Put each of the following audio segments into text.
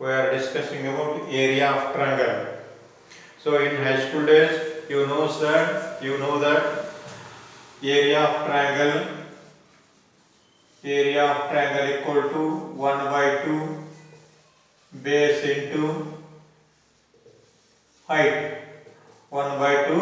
we are discussing about area of triangle. So in high school days, you know that area of triangle equal to 1 by 2 base into height. 1 by 2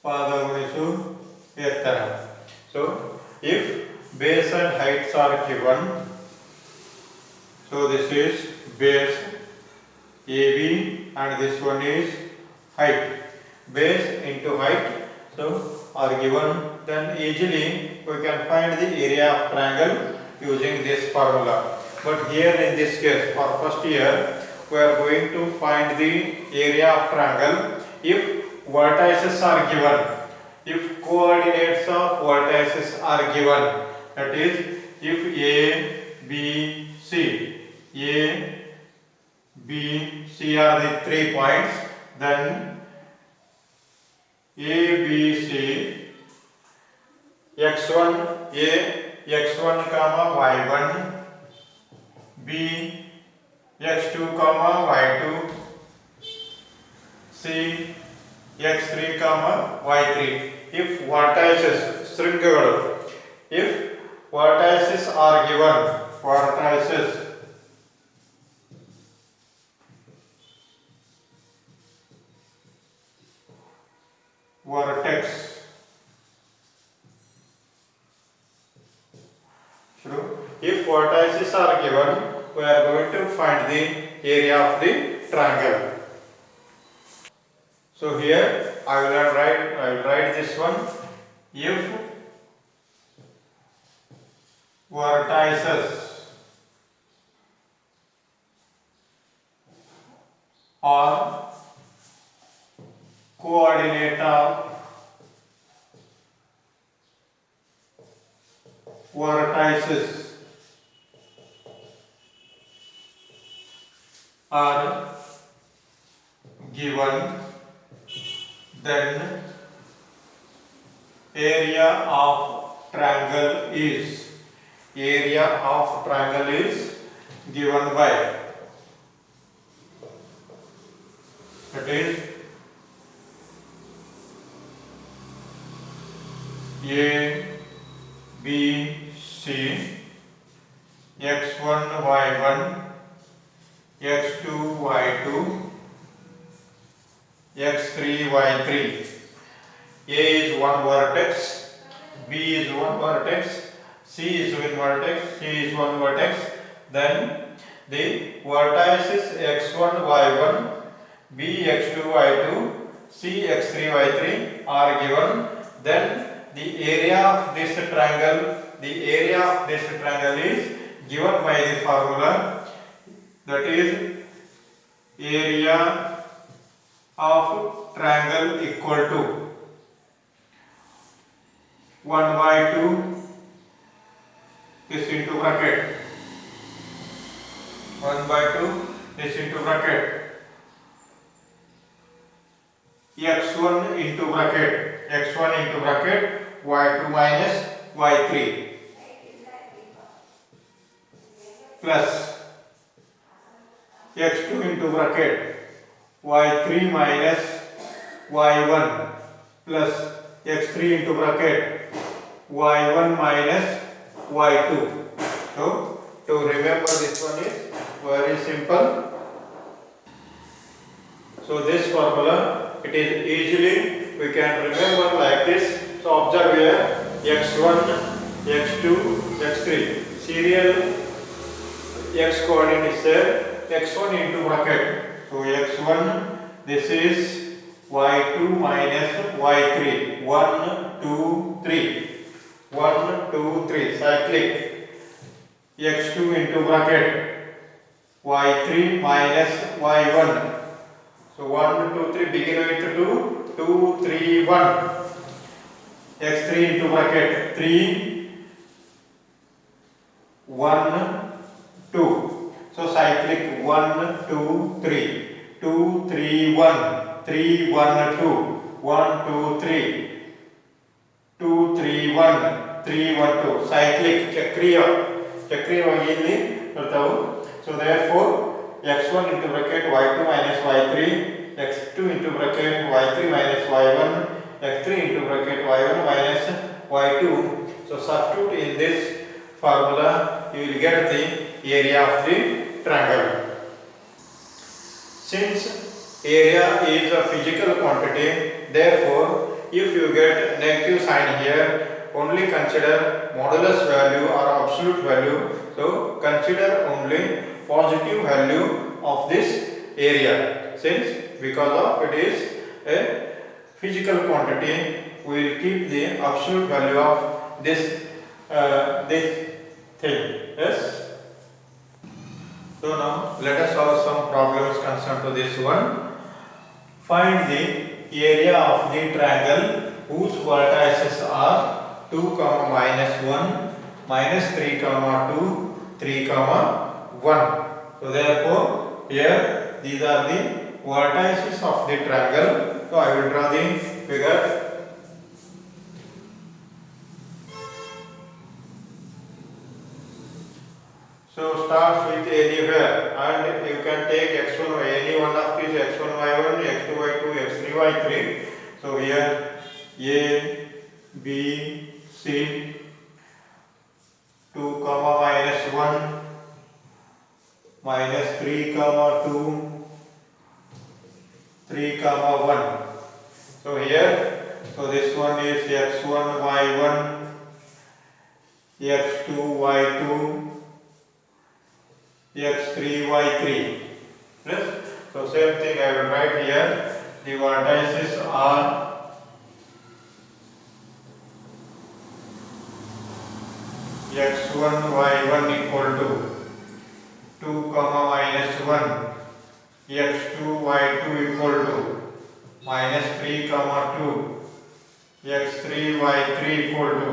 ಪಾದ ಗುಣಿಸು ಎತ್ತರ. So if base and heights are given, so this is base AB and this one is height. Base into height so are given, then easily we can find the area of triangle using this formula. But here in this case for first year we are going to find the area of triangle if vertices are given, if coordinates of vertices are given, that is if A, B, C are the 3 points, then A, B, C x1 A x1 comma y1 B x2 comma y2 C x3 comma y3. If vertices ಶೃಂಗಗಳು, if vertices are given, vertex if vertices are given, we are going to find the area of the triangle. So here I will write this one. If vertices are coordinate of vertices are given, then area of triangle is given by, that is A, B, C x1 y1 x2 y2 x3 y3. A is one vertex, B is one vertex, C is one vertex, C is one vertex. Then the vertices x1 y1 B x2 y2 C x3 y3 are given. Then the area of this triangle is given by the formula, that is area of triangle equal to 1 by 2 this into bracket 1 by 2 this into bracket x1 into bracket y2 minus y3 plus x2 into bracket y3 minus y1 plus x3 into bracket y1 minus y2. So to remember this one is very simple. So this formula, it is easily we can remember like this. So observe here x1 x2 x3 serial x coordinate is there, x1 into bracket, so x1 this is y2 minus y3 1 2 3 cyclic, x2 into bracket y3 minus y1, so 1 2 3 begin with 2 3 1 x3 into bracket 3 1 2, so cyclic 1 2 3 2 3 1 3 1 2 1 2 3 2 3 1 3 1 2 cyclic चक्रीय ಚಕ್ರೀಯವಾಗಿ ಇಲ್ಲಿ ಬರ್ತಾವೆ. So therefore x1 into bracket y2 minus y3, x2 into bracket y3 minus y1, x3 into bracket y1 minus y2. So substitute in this formula, you will get the area of the triangle. Since area is a physical quantity, therefore if you get negative sign here, only consider modulus value or absolute value. So consider only positive value of this area. Since because of it is a physical quantity, we will keep the absolute value of this thing. Yes. So now let us solve some problems concerned to this one. Find the area of the triangle whose vertices are 2, minus 1, minus 3, 2, 3, 1. So therefore here these are the vertices of the triangle. So I will draw the figure. So start with anywhere, and you can take x1 any one of these x1 y1, x2 y2, x3 y3. So here a, b, c, 2, minus 1, minus 3, 2, 3, 1. So here, so this one is x1 y1, x2 y2, x3 y3. Yes. So same thing I will write here. The vertices are x1 y1 equal to 2, minus 1, x2 y2 equal to minus 3, 2, x3 y3 equal to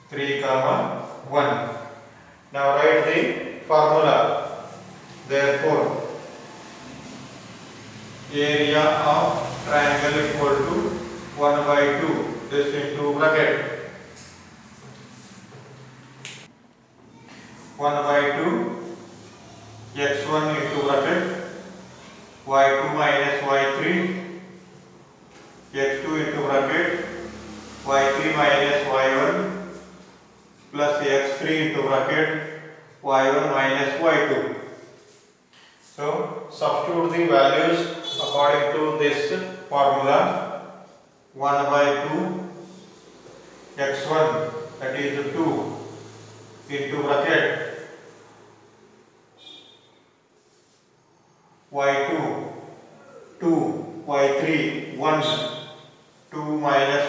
3, 1. Now write the formula. Therefore area of triangle equal to 1 by 2, this into bracket 1 by 2 x1 into bracket y2 minus y3, x2 into bracket y3 minus y1 plus x3 into bracket y1 minus y2. So substitute the values according to this formula. 1 by 2 x1, that is 2, into bracket y2 2, y3 1, 2 minus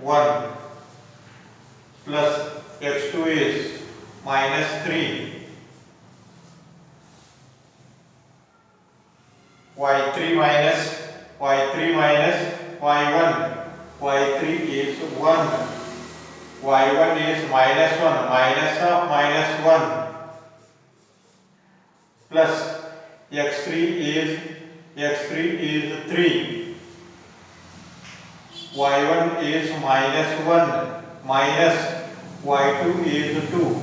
1, plus x2 is minus 3, y3 minus y1, y3 is 1, y1 is minus 1, minus of minus 1, plus x3 is 3, y1 is minus 1, minus y2 is 2.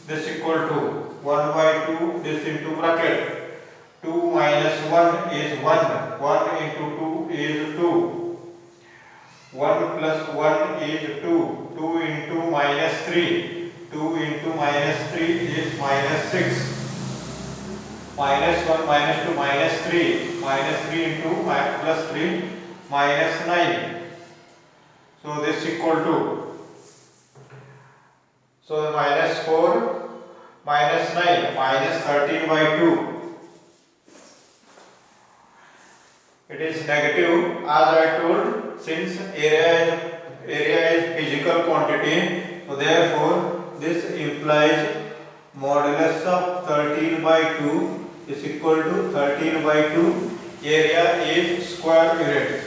This equal to 1 by 2, this into bracket 2 minus 1 is 1, 1 into 2 is 2, 1 plus 1 is 2, 2 into minus 3, 2 into minus 3 is minus 6, minus 1 minus 2 minus 3, minus 3 into plus 3 minus 9. So this equal to, so minus 4 minus 9, minus 13 by 2. It is negative, as I told, since area is physical quantity, so therefore this implies modulus of 13 by 2 is equal to 13 by 2, area is square unit.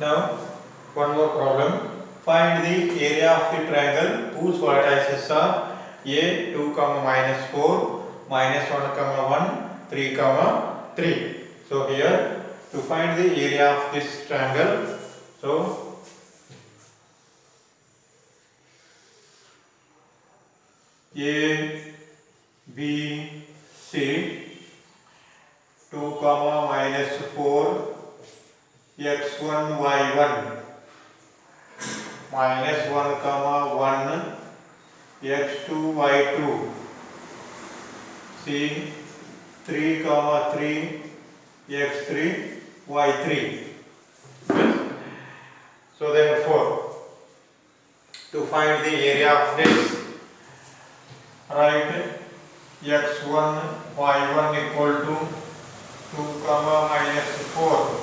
Now one more problem. Find the area of the triangle whose vertices are a 2, minus 4, minus 1, 1, 3, 3. So here to find the area of this triangle, so A, B, C, 2 comma minus 4, x1, y1, minus 1 comma 1, x2, y2, C, 3 comma 3, x3, y3. So therefore, to find the area of this, write x1, y1 equal to 2 comma minus 4,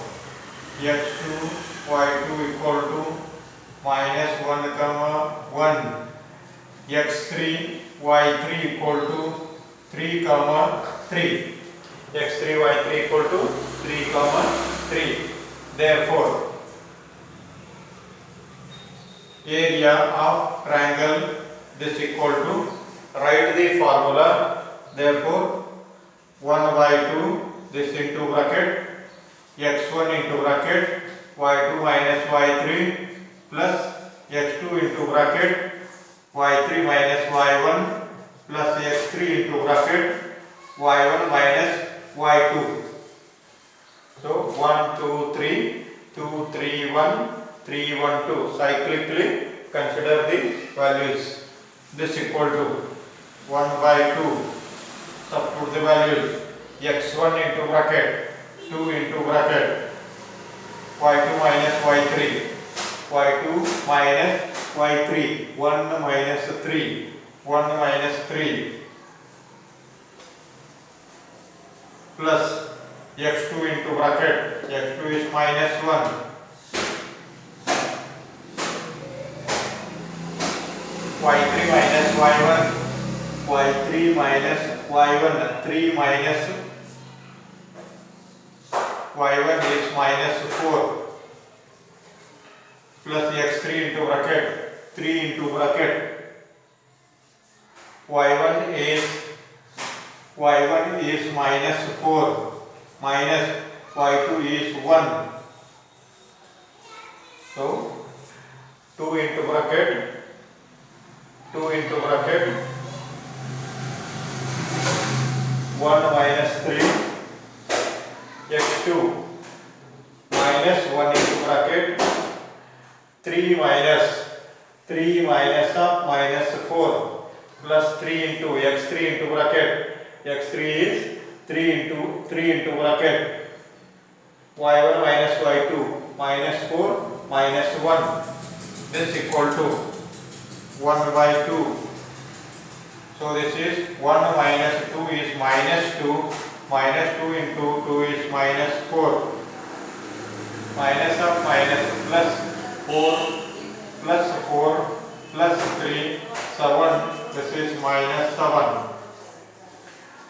x2, y2 equal to minus 1 comma 1, x3, y3 equal to 3 comma 3, x3, y3 equal to 3 comma 3. Therefore, area of triangle this equal to, write the formula, therefore 1 by 2 this into bracket, x1 into bracket, y2 minus y3 plus x2 into bracket, y3 minus y1 plus x3 into bracket, y1 minus y2. So 1, 2, 3, 2, 3, 1, 3, 1, 2. Cyclically consider the values. This equal to 1 by 2. Substitute the values. x1 into bracket, 2 into bracket, y2 minus y3, y2 minus y3, 1 minus 3, 1 minus 3 plus x2 into bracket, x2 is minus 1, y3 minus y1, y3 minus y1, 3 minus y1 is minus 4 plus x3 into bracket, 3 into bracket, y1 is minus 4 minus y2 is 1. So 2 into bracket, 2 into bracket, 1 minus 3, x2 minus 1 into bracket, 3 minus of minus 4 plus 3 into x3 into bracket, x3 is 3 into bracket, y1 minus y2 minus 4 minus 1, this equal to 1 by 2. So this is 1 minus 2 is minus 2, minus 2 into 2 is minus 4, minus of minus plus 4 plus 3, 7, this is minus 7,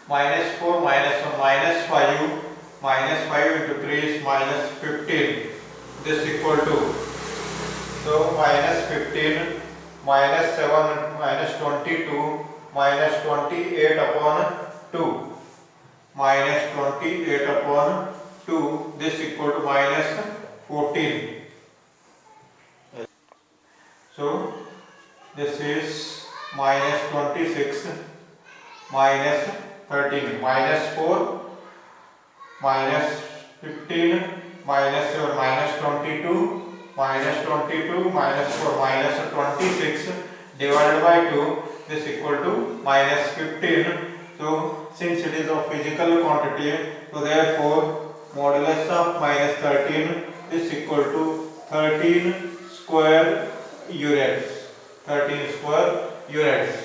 minus 4 minus 1 minus 5, minus 5 into 3 is minus 15, this equal to, so minus 15, minus 7 minus 22, minus 28 upon 2, minus 28 upon 2, this equal to minus 14. So this is minus 26 minus 13, minus 4 minus 15 minus 7 minus 22 minus 22 minus 4 minus 26 divided by 2, this equal to minus 15. So since it is a physical quantity, so therefore modulus of minus 13 is equal to 13 square units. 13 square units.